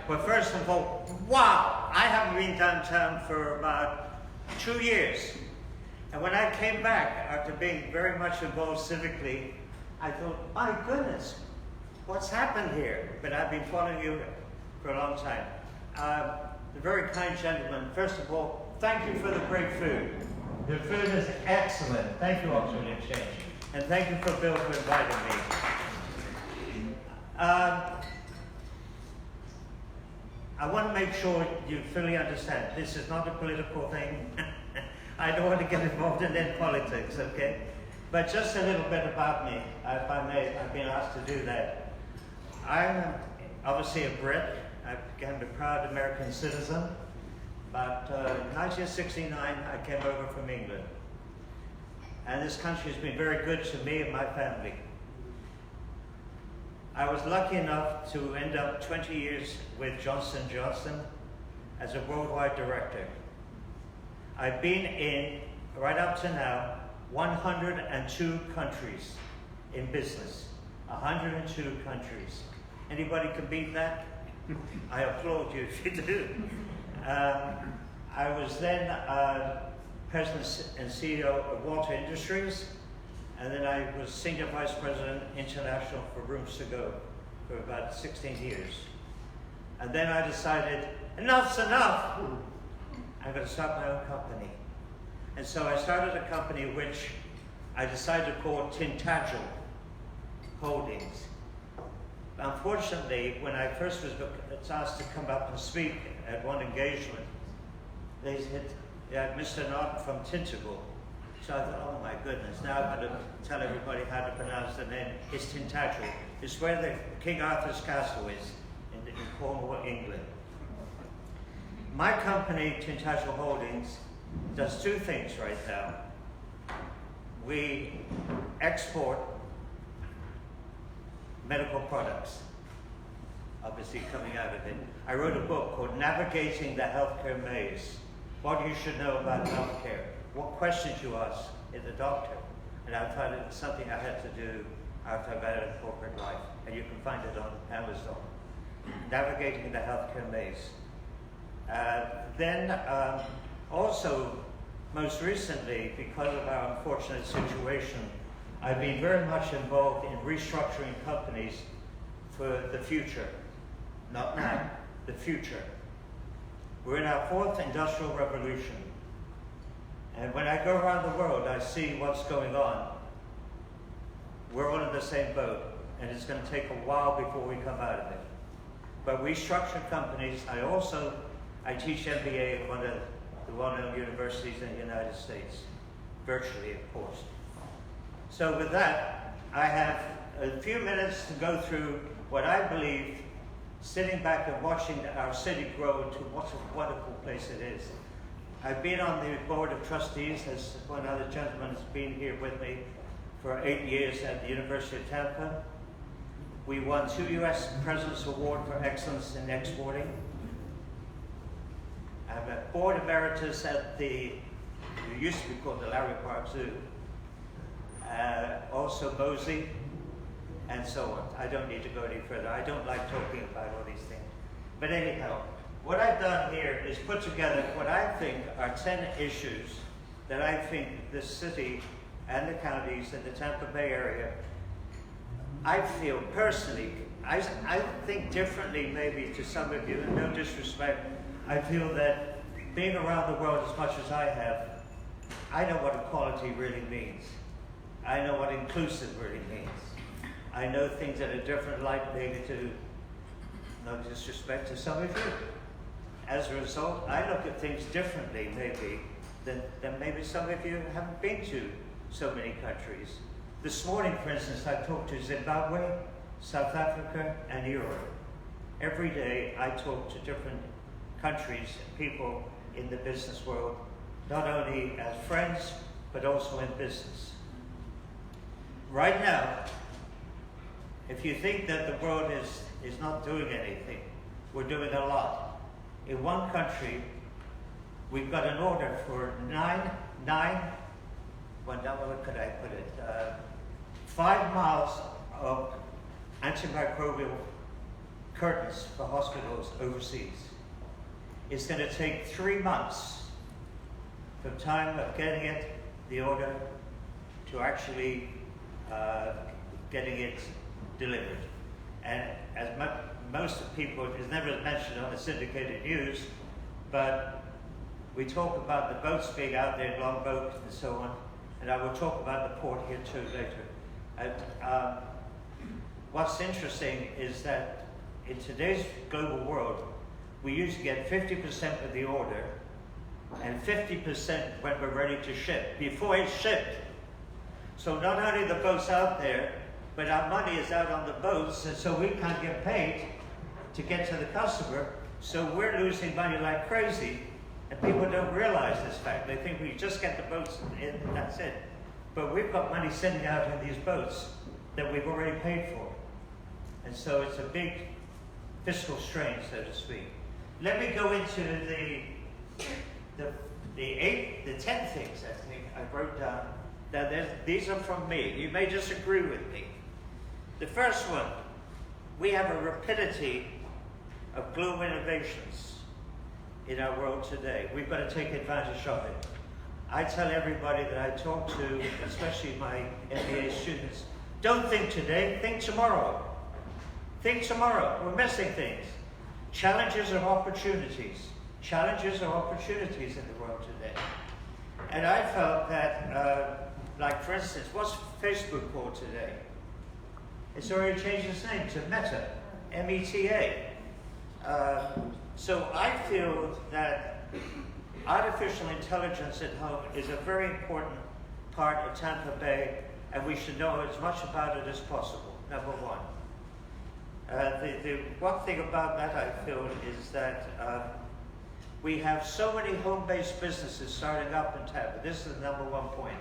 Well, first of all, wow! I haven't been downtown for about 2 years. And when I came back, after being very much involved civically, I thought, my goodness, what's happened here? But I've been following you for a long time. The very kind gentleman, first of all, thank you for the great food. The food is excellent. Thank you, Auxiliary Exchange. And thank you for Bill for inviting me. I want to make sure you fully understand, this is not a political thing. I don't want to get involved in any politics, okay? But just a little bit about me, if I may. I've been asked to do that. I'm obviously a Brit. I became a proud American citizen. But in 1969, I came over from England. And this country has been very good to me and my family. I was lucky enough to end up 20 years with Johnson & Johnson as a worldwide director. I've been in, right up to now, 102 countries in business. 102 countries. Anybody can beat that? I applaud you if you do. I was then President and CEO of Walter Industries, and then I was Senior Vice President International for Rooms to Go for about 16 years. And then I decided, enough's enough! I'm going to start my own company. And so I started a company which I decided to call Tintagel Holdings. Unfortunately, when I first was asked to come up and speak at one engagement, they said, yeah, Mr. Knott from Tintagel. So I thought, oh my goodness, now I've got to tell everybody how to pronounce the name. It's Tintagel. It's where the King Arthur's castle is, in Cornwall, England. My company, Tintagel Holdings, does two things right now. We export medical products, obviously coming out of it. I wrote a book called Navigating the Healthcare Maze. What you should know about healthcare. What questions you ask as a doctor. And I thought it was something I had to do after I've had a corporate life. And you can find it on Amazon. Navigating the Healthcare Maze. Then also, most recently, because of our unfortunate situation, I've been very much involved in restructuring companies for the future. Not now, the future. We're in our fourth industrial revolution. And when I go around the world, I see what's going on. We're all in the same boat, and it's going to take a while before we come out of it. But restructure companies, I teach MBA at one of the well-known universities in the United States, virtually, of course. So with that, I have a few minutes to go through what I believe, sitting back and watching our city grow to what a wonderful place it is. I've been on the board of trustees, as one other gentleman has been here with me for 8 years at the University of Tampa. We won 2 U.S. President's Award for Excellence in Exporting. I'm a board emeritus at it used to be called the Larry Park Zoo. Also Moseley, and so on. I don't need to go any further. I don't like talking about all these things. But anyhow, what I've done here is put together what I think are 10 issues that I think this city and the counties in the Tampa Bay area, I feel personally, I think differently maybe to some of you, and no disrespect, I feel that being around the world as much as I have, I know what equality really means. I know what inclusive really means. I know things in a different light, maybe to no disrespect to some of you. As a result, I look at things differently, maybe, than maybe some of you haven't been to so many countries. This morning, for instance, I talked to Zimbabwe, South Africa, and Europe. Every day, I talk to different countries, people in the business world, not only as friends, but also in business. Right now, if you think that the world is not doing anything, we're doing a lot. In one country, we've got an order for 5 miles of antimicrobial curtains for hospitals overseas. It's going to take 3 months from time of getting it, the order, to actually getting it delivered. And as most of people, it's never mentioned on the syndicated news, but we talk about the boats being out there, longboat and so on, and I will talk about the port here too later. And, what's interesting is that in today's global world, we usually get 50% of the order and 50% when we're ready to ship, before it's shipped. So not only the boats out there, but our money is out on the boats, and so we can't get paid to get to the customer, so we're losing money like crazy, and people don't realize this fact. They think we just get the boats in and that's it. But we've got money sitting out in these boats that we've already paid for. And so it's a big fiscal strain, so to speak. Let me go into the 10 things, I think, I wrote down. Now, these are from me. You may disagree with me. The first one, we have a rapidity of global innovations in our world today. We've got to take advantage of it. I tell everybody that I talk to, especially my MBA students, don't think today, think tomorrow. Think tomorrow. We're missing things. Challenges are opportunities. Challenges are opportunities in the world today. And I felt that, like for instance, what's Facebook called today? It's already changed its name to Meta, M-E-T-A. So I feel that artificial intelligence at home is a very important part of Tampa Bay, and we should know as much about it as possible, number one. The one thing about that I feel is that we have so many home-based businesses starting up in Tampa. This is the number one point,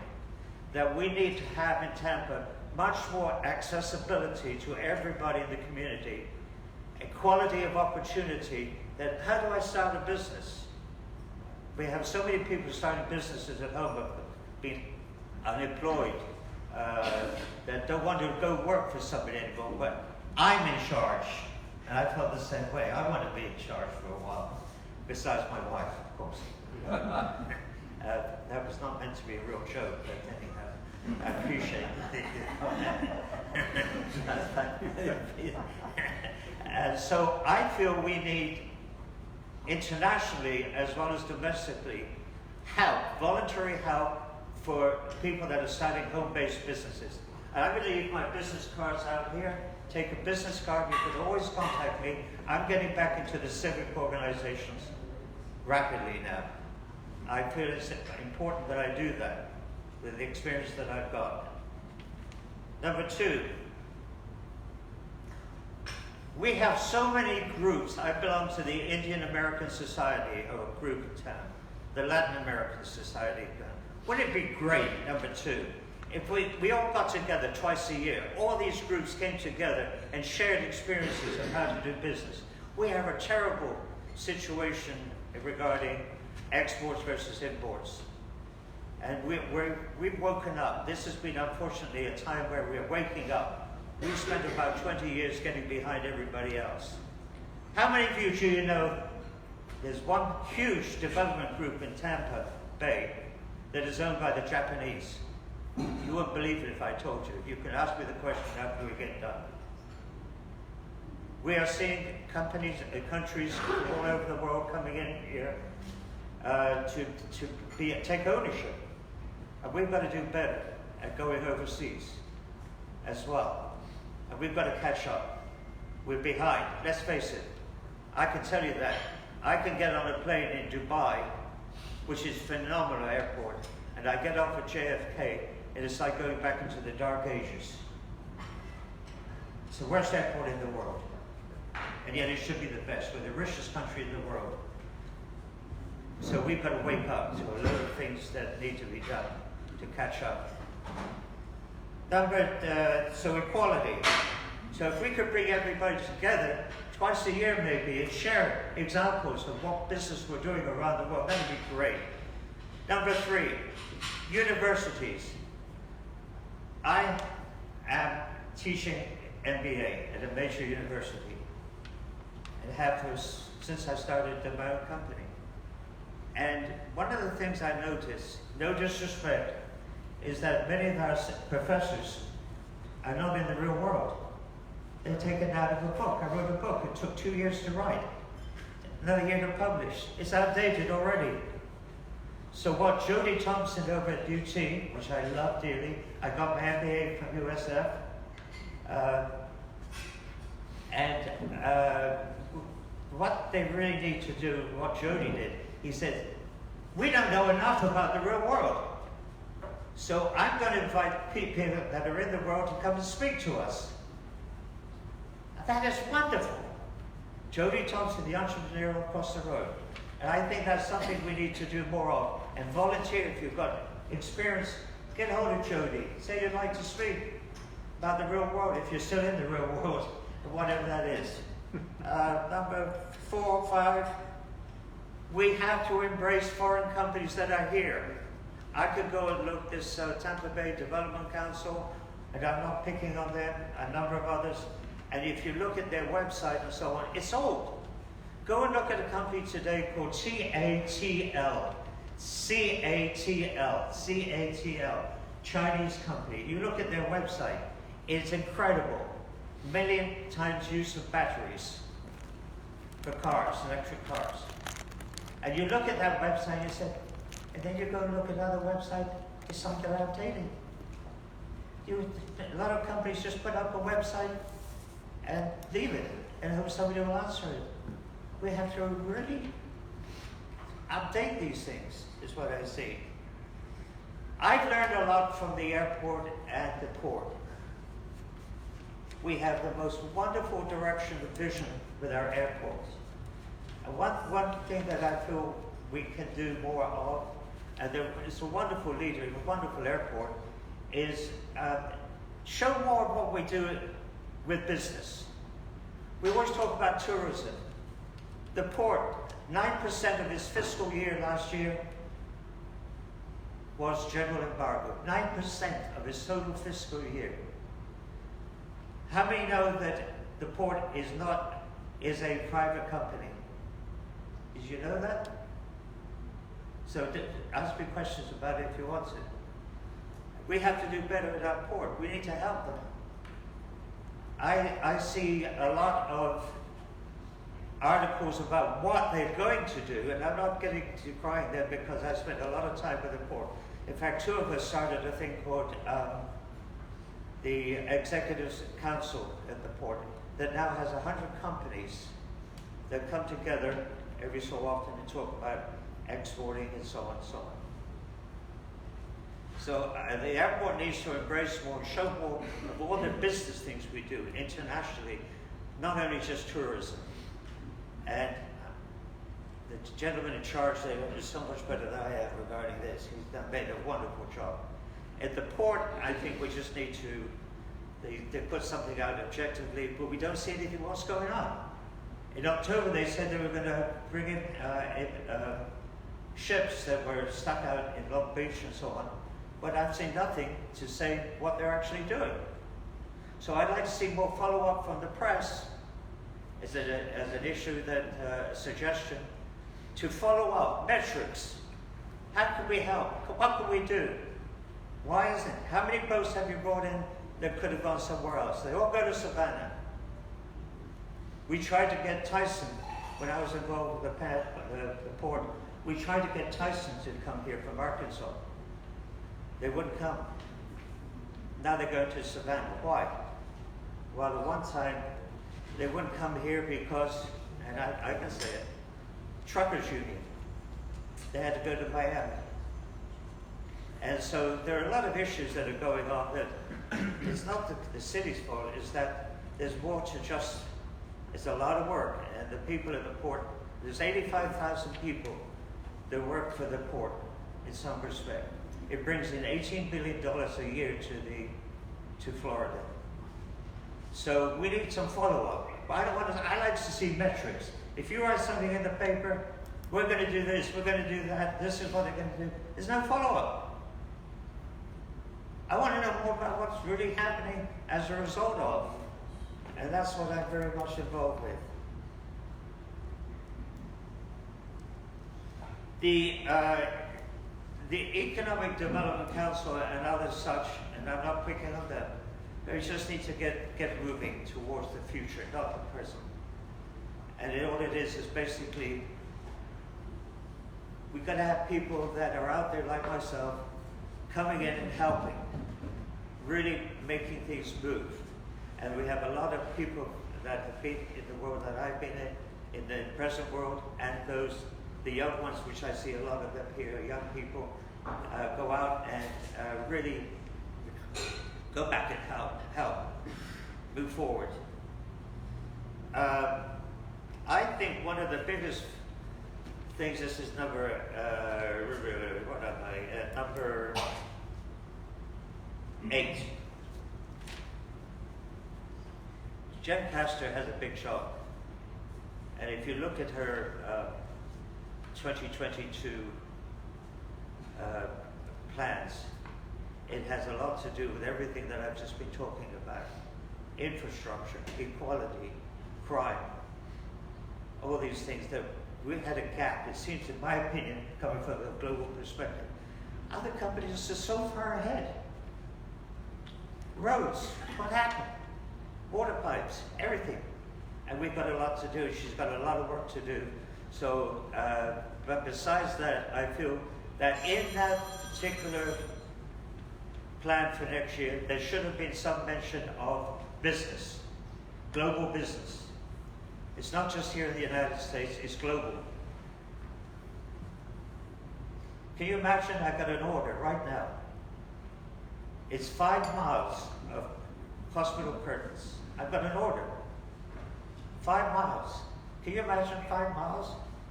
that we need to have in Tampa much more accessibility to everybody in the community, equality of opportunity, that how do I start a business? We have so many people starting businesses at home, being unemployed, that don't want to go work for somebody anymore, but I'm in charge. And I felt the same way. I want to be in charge for a while, besides my wife, of course. That was not meant to be a real joke, but anyhow, I appreciate it. And so I feel we need, internationally as well as domestically, help, voluntary help for people that are starting home-based businesses. And I'm going to leave my business cards out here. Take a business card, you can always contact me. I'm getting back into the civic organizations rapidly now. I feel it's important that I do that with the experience that I've got. Number two, we have so many groups. I belong to the Indian American Society, or a group in town, the Latin American Society. Wouldn't it be great, number two, if we all got together twice a year, all these groups came together and shared experiences of how to do business? We have a terrible situation regarding exports versus imports. And we've woken up. This has been, unfortunately, a time where we're waking up. We've spent about 20 years getting behind everybody else. How many of you do you know there's one huge development group in Tampa Bay that is owned by the Japanese? You wouldn't believe it if I told you. You can ask me the question after we get done. We are seeing companies and countries all over the world coming in here to take ownership. And we've got to do better at going overseas as well. And we've got to catch up. We're behind. Let's face it. I can tell you that. I can get on a plane in Dubai, which is a phenomenal airport, and I get off at JFK, and it's like going back into the dark ages. It's the worst airport in the world. And yet it should be the best. We're the richest country in the world. So we've got to wake up to a lot of things that need to be done to catch up. So equality. So if we could bring everybody together twice a year maybe and share examples of what business we're doing around the world, that would be great. Number three, universities. I am teaching MBA at a major university. and have for since I started my own company. And one of the things I noticed, no disrespect, is that many of our professors are not in the real world. They're taken out of a book. I wrote a book. It took 2 years to write, another year to publish. It's outdated already. So what Jody Thompson over at UT, which I love dearly, I got my MBA from USF, what they really need to do, what Jody did, he said, we don't know enough about the real world. So I'm going to invite people that are in the world to come and speak to us. That is wonderful. Jody Thompson, the entrepreneur across the road. And I think that's something we need to do more of. And volunteer, if you've got experience, get hold of Jody. Say you'd like to speak about the real world, if you're still in the real world, whatever that is. Number 4 or 5, we have to embrace foreign companies that are here. I could go and look this Tampa Bay Development Council, and I'm not picking on them, a number of others. And if you look at their website and so on, it's old. Go and look at a company today called Tintagel. C-A-T-L, Chinese company. You look at their website, it's incredible. 1 million times use of batteries for cars, electric cars. And you look at that website and you say, and then you go and look at another website, it's something outdated. A lot of companies just put up a website and leave it and hope somebody will answer it. We have to really update these things, is what I see. I've learned a lot from the airport and the port. We have the most wonderful direction of vision with our airports. And one thing that I feel we can do more of, and it's a wonderful leader, a wonderful airport, is show more of what we do with business. We always talk about tourism. The port, 9% of its fiscal year last year was general embargo. 9% of its total fiscal year. How many know that the port is a private company? Did you know that? So ask me questions about it if you want to. We have to do better at our port. We need to help them. I see a lot of articles about what they're going to do, and I'm not getting to crying there because I spent a lot of time with the port. In fact, 2 of us started a thing called the Executive Council at the port that now has 100 companies that come together every so often to talk about exporting and so on and so on. So the airport needs to embrace more, show more of all the business things we do internationally, not only just tourism. And the gentleman in charge there is so much better than I am regarding this. He's made a wonderful job. At the port, I think we just need to, they put something out objectively, but we don't see anything else going on. In October, they said they were going to bring in ships that were stuck out in Long Beach and so on, but I've seen nothing to say what they're actually doing. So I'd like to see more follow-up from the press as an issue, that suggestion, to follow up metrics. How can we help? What can we do? Why isn't it? How many boats have you brought in that could have gone somewhere else? They all go to Savannah. We tried to get Tyson, when I was involved with the port, we tried to get Tyson to come here from Arkansas. They wouldn't come. Now they're going to Savannah. Why? Well, at one time, they wouldn't come here because, and I can say it, truckers union. They had to go to Miami. And so there are a lot of issues that are going on that it's not the city's fault, it's that there's more to just, it's a lot of work. And the people at the port, there's 85,000 people that work for the port in some respect. It brings in $18 billion a year to Florida. So we need some follow-up. I like to see metrics. If you write something in the paper, we're going to do this, we're going to do that, this is what they're going to do. There's no follow-up. I want to know more about what's really happening as a result of. And that's what I'm very much involved with. The Economic Development Council and others such, and I'm not picking on them, they just need to get moving towards the future, not the present. And all it is basically, we've got to have people that are out there like myself, coming in and helping, really making things move. And we have a lot of people that have been in the world that I've been in the present world, and the young ones, which I see a lot of them here, young people, go out and really go back and help, move forward. I think one of the biggest things, this is number, number 8. Jen Castor has a big job. And if you look at her 2022 plans, it has a lot to do with everything that I've just been talking about. Infrastructure, equality, crime, all these things that we've had a gap. It seems, in my opinion, coming from a global perspective, other companies are so far ahead. Roads, what happened? Water pipes, everything. And we've got a lot to do. She's got a lot of work to do. So, but besides that, I feel that in that particular plan for next year, there should have been some mention of business, global business. It's not just here in the United States, it's global. Can you imagine? I got an order right now. It's 5 miles of hospital curtains. I've got an order. 5 miles. Can you imagine 5 miles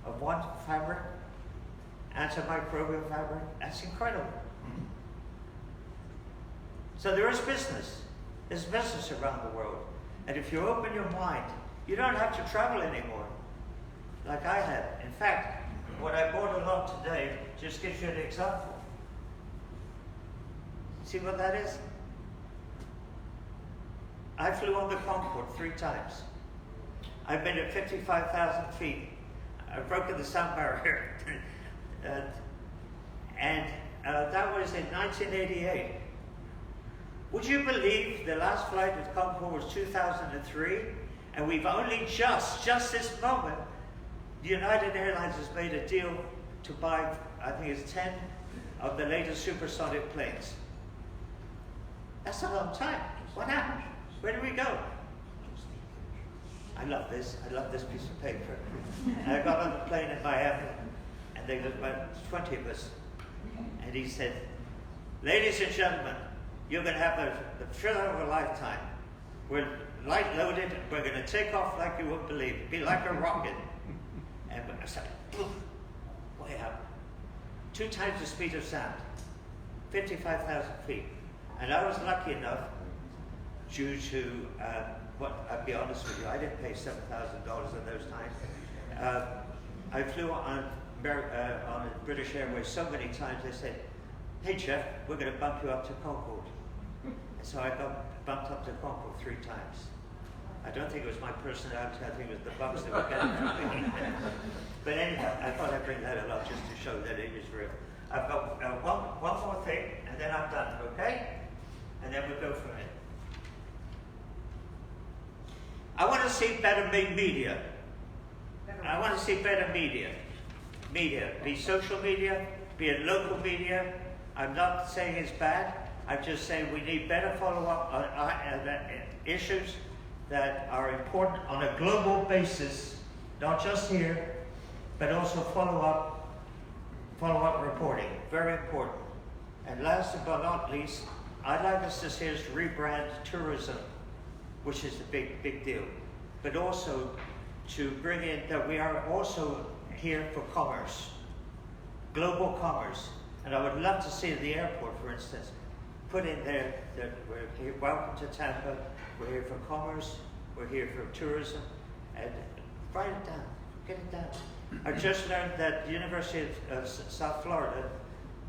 of one fabric? Antimicrobial fabric? That's incredible. So there is business. There's business around the world. And if you open your mind, you don't have to travel anymore, like I have. In fact, what I bought along today just gives you an example. See what that is? I flew on the Concorde 3 times. I've been at 55,000 feet. I've broken the sound barrier. and that was in 1988. Would you believe the last flight with Concorde was 2003? And we've only just this moment, United Airlines has made a deal to buy, I think it's 10 of the latest supersonic planes. That's a long time. What happened? Where did we go? I love this. I love this piece of paper. And I got on the plane in Miami, and there was about 20 of us. And he said, "Ladies and gentlemen, you're going to have the thrill of a lifetime. We're light loaded. We're going to take off like you wouldn't believe. It'd be like a rocket." And I said, way up. 2 times the speed of sound. 55,000 feet. And I was lucky enough, due to I'll be honest with you, I didn't pay $7,000 in those times. I flew on British Airways so many times. They said, "Hey Jeff, we're going to bump you up to Concorde." And so I got bumped up to Concorde 3 times. I don't think it was my personality. I think it was the bumps that were getting from me. But anyhow, I thought I'd bring that along just to show that it is real. I've got one more thing, and then I'm done. Okay? And then we'll go from it. I want to see better media. I want to see better media. Media, be social media, be it local media. I'm not saying it's bad. I'm just saying we need better follow-up on issues that are important on a global basis, not just here, but also follow-up reporting. Very important. And last but not least, I'd like us to see us rebrand tourism, which is a big deal, but also to bring in that we are also here for commerce, global commerce. And I would love to see the airport, for instance, put in there that we're here, welcome to Tampa, we're here for commerce, we're here for tourism, and write it down, get it down. I just learned that the University of South Florida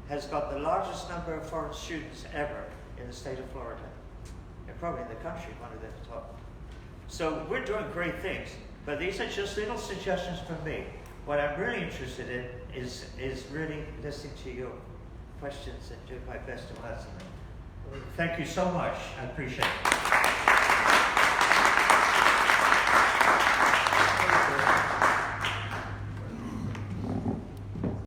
has got the largest number of foreign students ever in the state of Florida. And probably in the country, one of the top. So we're doing great things, but these are just little suggestions from me. What I'm really interested in is really listening to your questions and doing my best to answer them. Thank you so much. I appreciate it.